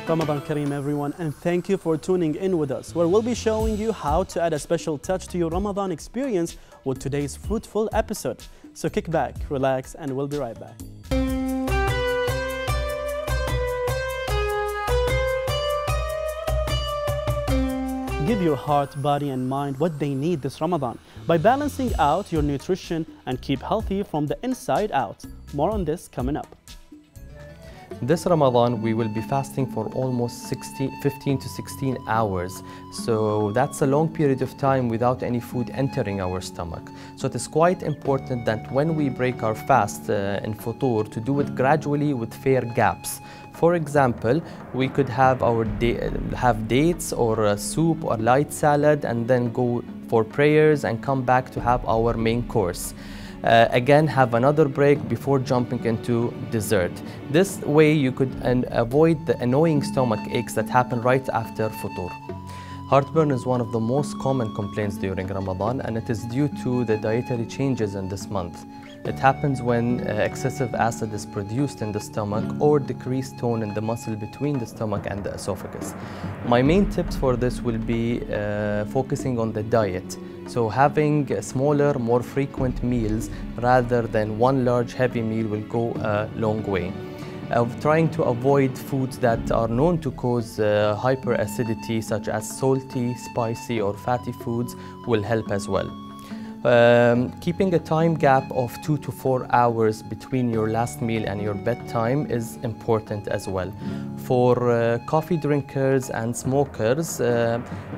Ramadan Kareem everyone, and thank you for tuning in with us, where we'll be showing you how to add a special touch to your Ramadan experience with today's fruitful episode. So kick back, relax, and we'll be right back. Give your heart, body, and mind what they need this Ramadan by balancing out your nutrition and keep healthy from the inside out. More on this coming up. This Ramadan, we will be fasting for almost 15 to 16 hours. So that's a long period of time without any food entering our stomach. So it is quite important that when we break our fast in Futur, to do it gradually with fair gaps. For example, we could have have dates or a soup or light salad and then go for prayers and come back to have our main course. Again, have another break before jumping into dessert. This way you could avoid the annoying stomach aches that happen right after Futur. Heartburn is one of the most common complaints during Ramadan, and it is due to the dietary changes in this month. It happens when excessive acid is produced in the stomach or decreased tone in the muscle between the stomach and the esophagus. My main tips for this will be focusing on the diet. So having smaller, more frequent meals rather than one large heavy meal will go a long way. Trying to avoid foods that are known to cause hyperacidity, such as salty, spicy or fatty foods, will help as well. Keeping a time gap of 2 to 4 hours between your last meal and your bedtime is important as well. For coffee drinkers and smokers,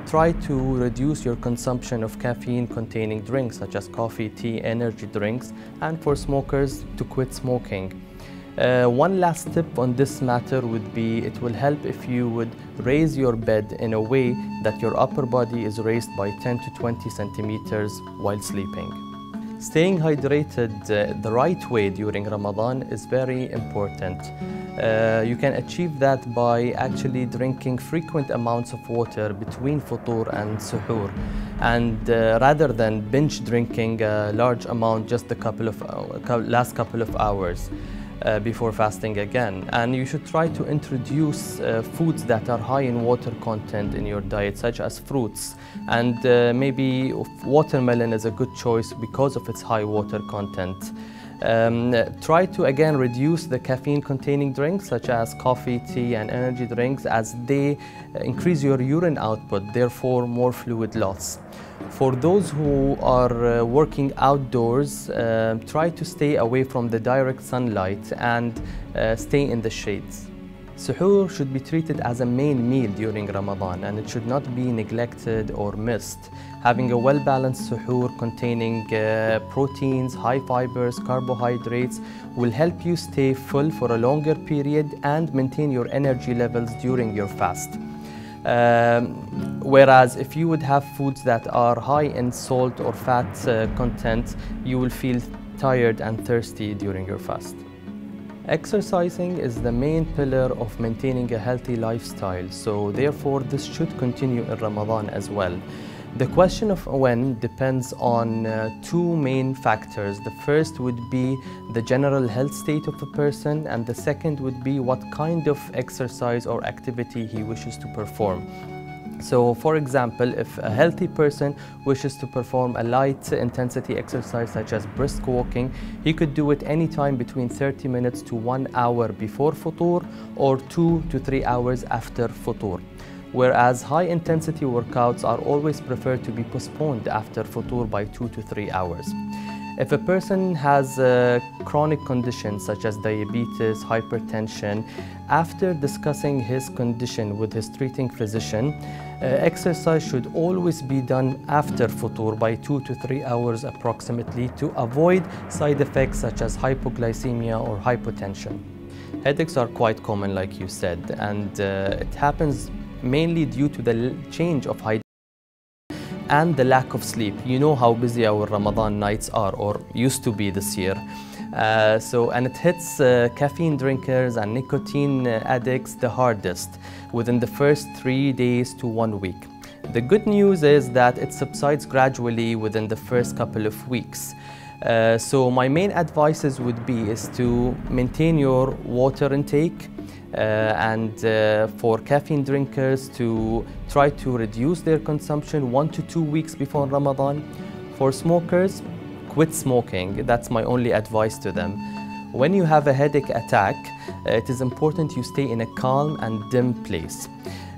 try to reduce your consumption of caffeine-containing drinks such as coffee, tea, energy drinks, and for smokers to quit smoking. One last tip on this matter would be, it will help if you would raise your bed in a way that your upper body is raised by 10 to 20 centimeters while sleeping. Staying hydrated the right way during Ramadan is very important. You can achieve that by actually drinking frequent amounts of water between Futur and Suhoor, and rather than binge drinking a large amount just the last couple of hours. Before fasting again. And you should try to introduce foods that are high in water content in your diet, such as fruits, and maybe watermelon is a good choice because of its high water content. Try to again reduce the caffeine containing drinks such as coffee, tea and energy drinks, as they increase your urine output, therefore more fluid loss. For those who are working outdoors, try to stay away from the direct sunlight and stay in the shades. Suhoor should be treated as a main meal during Ramadan, and it should not be neglected or missed. Having a well-balanced suhoor containing proteins, high fibers, carbohydrates will help you stay full for a longer period and maintain your energy levels during your fast. Whereas if you would have foods that are high in salt or fat content, you will feel tired and thirsty during your fast. Exercising is the main pillar of maintaining a healthy lifestyle, so therefore this should continue in Ramadan as well. The question of when depends on two main factors. The first would be the general health state of the person, and the second would be what kind of exercise or activity he wishes to perform. So, for example, if a healthy person wishes to perform a light intensity exercise such as brisk walking, he could do it anytime between 30 minutes to 1 hour before Futur or 2 to 3 hours after Futur. Whereas high-intensity workouts are always preferred to be postponed after Futur by 2 to 3 hours. If a person has chronic conditions such as diabetes, hypertension, after discussing his condition with his treating physician, exercise should always be done after Futur by 2 to 3 hours approximately to avoid side effects such as hypoglycemia or hypotension. Headaches are quite common, like you said, and it happens mainly due to the change of hydration and the lack of sleep. You know how busy our Ramadan nights are, or used to be this year. And it hits caffeine drinkers and nicotine addicts the hardest within the first 3 days to 1 week. The good news is that it subsides gradually within the first couple of weeks. So my main advices would be is to maintain your water intake, For caffeine drinkers to try to reduce their consumption 1 to 2 weeks before Ramadan. For smokers, quit smoking. That's my only advice to them. When you have a headache attack, it is important you stay in a calm and dim place.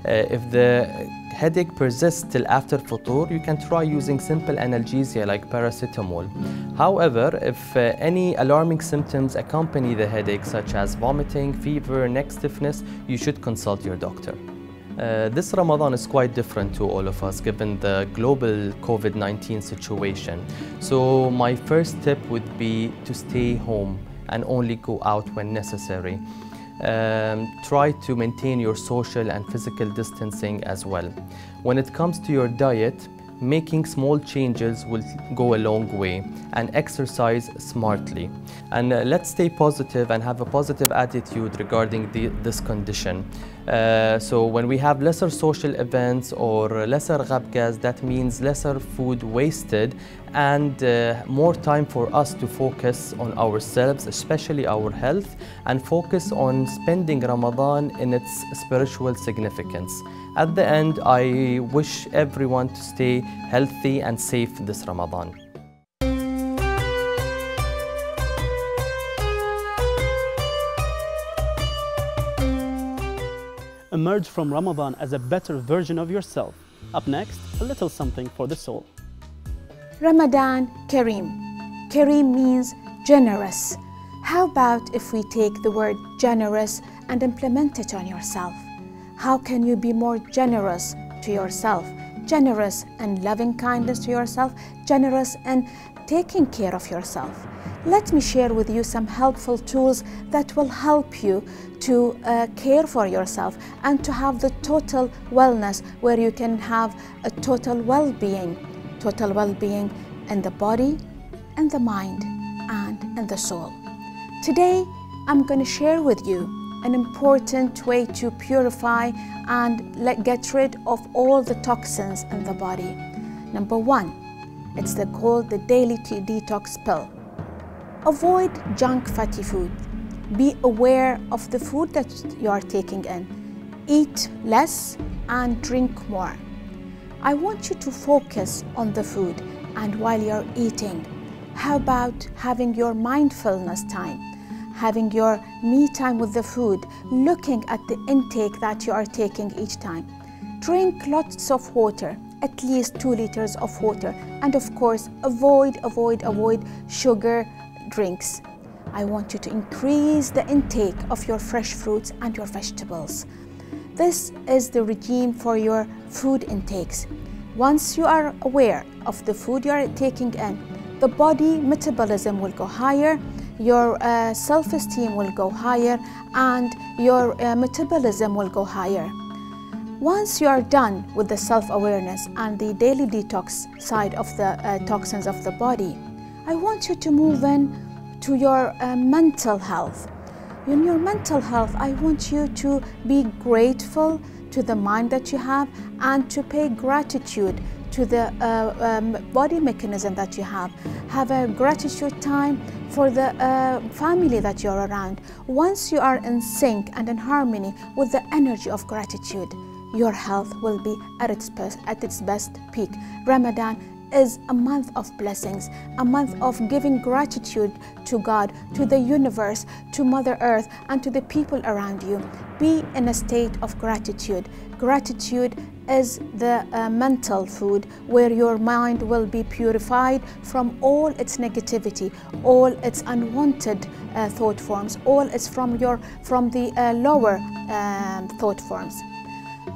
If the headache persists till after futur, you can try using simple analgesia like paracetamol. However, if any alarming symptoms accompany the headache, such as vomiting, fever, neck stiffness, you should consult your doctor. This Ramadan is quite different to all of us given the global COVID-19 situation. So my first tip would be to stay home and only go out when necessary. Try to maintain your social and physical distancing as well. When it comes to your diet, making small changes will go a long way, and exercise smartly. And let's stay positive and have a positive attitude regarding this condition. So when we have lesser social events or lesser ghabgas, that means lesser food wasted and more time for us to focus on ourselves, especially our health, and focus on spending Ramadan in its spiritual significance. At the end, I wish everyone to stay healthy and safe this Ramadan. Emerge from Ramadan as a better version of yourself. Up next, a little something for the soul. Ramadan Kareem. Kareem means generous. How about if we take the word generous and implement it on yourself? How can you be more generous to yourself? Generous in loving kindness to yourself, generous in taking care of yourself. Let me share with you some helpful tools that will help you to care for yourself and to have the total wellness, where you can have a total well-being in the body, in the mind, and in the soul. Today, I'm going to share with you an important way to purify and get rid of all the toxins in the body. Number one, it's called the daily detox pill. Avoid junk fatty food. Be aware of the food that you are taking in. Eat less and drink more. I want you to focus on the food, and while you're eating, how about having your mindfulness time? Having your me time with the food, looking at the intake that you are taking each time. Drink lots of water, at least 2 liters of water, and of course avoid sugar drinks. I want you to increase the intake of your fresh fruits and your vegetables. This is the regime for your food intakes. Once you are aware of the food you are taking in, the body metabolism will go higher, your self-esteem will go higher, and your metabolism will go higher. Once you are done with the self-awareness and the daily detox side of the toxins of the body, I want you to move in to your mental health. In your mental health, I want you to be grateful to the mind that you have and to pay gratitude to the body mechanism that you have. Have a gratitude time for the family that you're around. Once you are in sync and in harmony with the energy of gratitude, your health will be at its best peak. Ramadan is a month of blessings, a month of giving gratitude to God, to the universe, to Mother Earth, and to the people around you. Be in a state of gratitude. Gratitude is the mental food where your mind will be purified from all its negativity, all its unwanted thought forms, all its from the lower thought forms.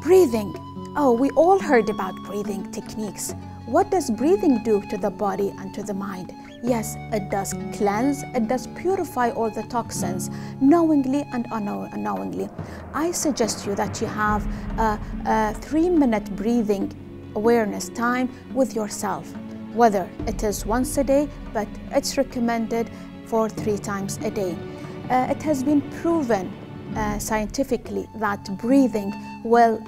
Breathing. Oh, we all heard about breathing techniques. What does breathing do to the body and to the mind? Yes, it does cleanse, it does purify all the toxins, knowingly and unknowingly. I suggest you that you have a 3-minute breathing awareness time with yourself, whether it is once a day, but it's recommended for 3 times a day. It has been proven scientifically that breathing will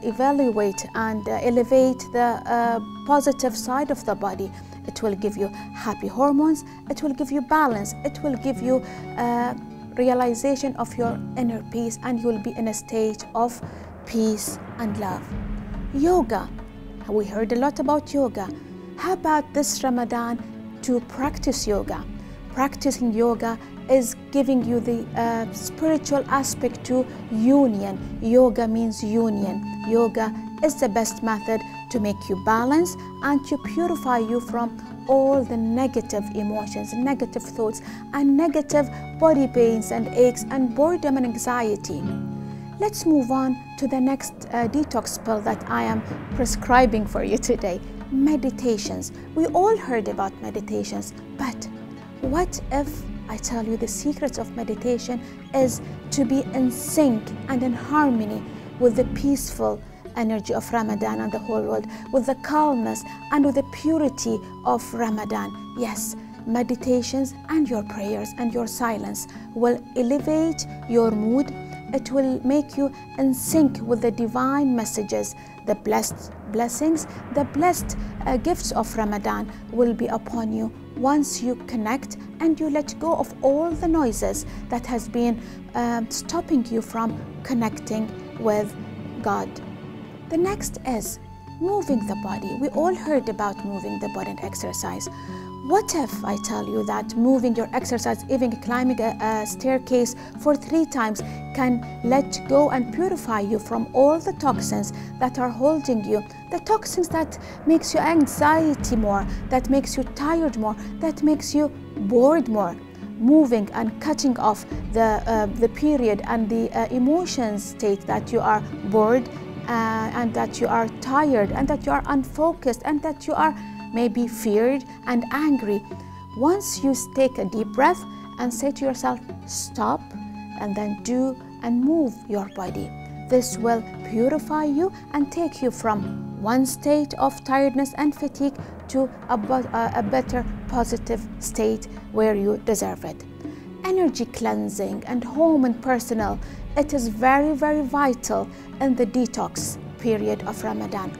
evaluate and elevate the positive side of the body. It will give you happy hormones, it will give you balance, it will give you realization of your inner peace, and you will be in a state of peace and love. Yoga. We heard a lot about yoga. How about this Ramadan to practice yoga? Practicing yoga is giving you the spiritual aspect to union. Yoga means union. Yoga is the best method to make you balance and to purify you from all the negative emotions, negative thoughts, and negative body pains and aches and boredom and anxiety. Let's move on to the next detox pill that I am prescribing for you today. Meditations. We all heard about meditations, but what if I tell you the secrets of meditation is to be in sync and in harmony with the peaceful energy of Ramadan and the whole world, with the calmness and with the purity of Ramadan. Yes, meditations and your prayers and your silence will elevate your mood. It will make you in sync with the divine messages. The blessed blessings, the blessed gifts of Ramadan will be upon you once you connect and you let go of all the noises that has been stopping you from connecting with God. The next is moving the body. We all heard about moving the body and exercise. What if I tell you that moving your exercise, even climbing a staircase for 3 times, can let go and purify you from all the toxins that are holding you, the toxins that makes you anxiety more, that makes you tired more, that makes you bored more. Moving and cutting off the period and the emotion state that you are bored and that you are tired and that you are unfocused and that you are maybe feared and angry. Once you take a deep breath and say to yourself, stop, and then do and move your body. This will purify you and take you from one state of tiredness and fatigue to a better positive state where you deserve it. Energy cleansing and home and personal, it is very, very vital in the detox period of Ramadan.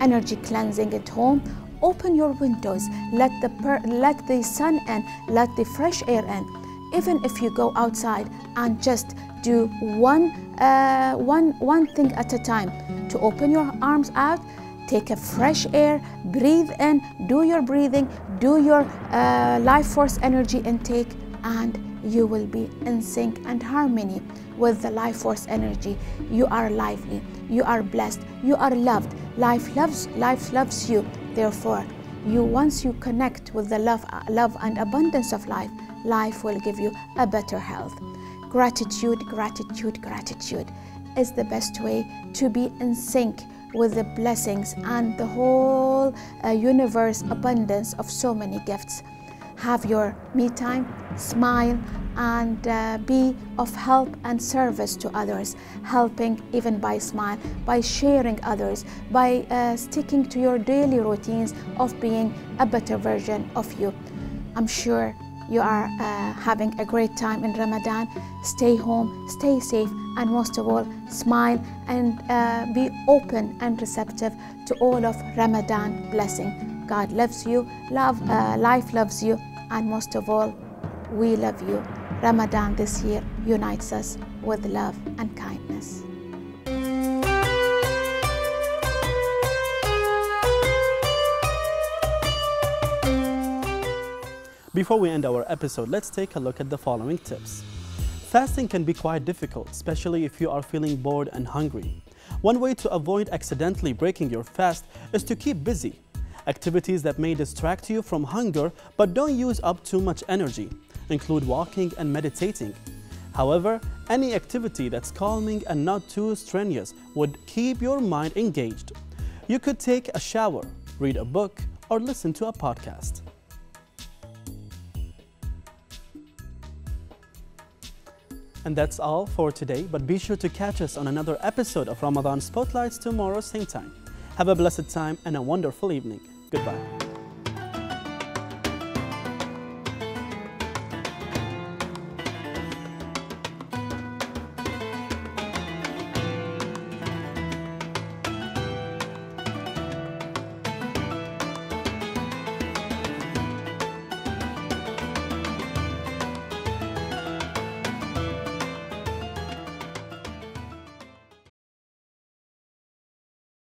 Energy cleansing at home. Open your windows, let the sun in, let the fresh air in. Even if you go outside and just do one thing at a time, to open your arms out, take a fresh air, breathe in, do your breathing, do your life force energy intake, and you will be in sync and harmony with the life force energy. You are lively, you are blessed, you are loved. Life loves you. Therefore, once you connect with the love and abundance of life, life will give you a better health. Gratitude, gratitude, gratitude is the best way to be in sync with the blessings and the whole universe abundance of so many gifts. Have your me time, smile, and be of help and service to others, helping even by smile, by sharing others, by sticking to your daily routines of being a better version of you. I'm sure you are having a great time in Ramadan. Stay home, stay safe, and most of all, smile and be open and receptive to all of Ramadan blessing. God loves you, life loves you, and most of all, we love you. Ramadan this year unites us with love and kindness. Before we end our episode, let's take a look at the following tips. Fasting can be quite difficult, especially if you are feeling bored and hungry. One way to avoid accidentally breaking your fast is to keep busy. Activities that may distract you from hunger but don't use up too much energy include walking and meditating. However, any activity that's calming and not too strenuous would keep your mind engaged. You could take a shower, read a book, or listen to a podcast. And that's all for today, but be sure to catch us on another episode of Ramadan Spotlights tomorrow, same time. Have a blessed time and a wonderful evening. Goodbye.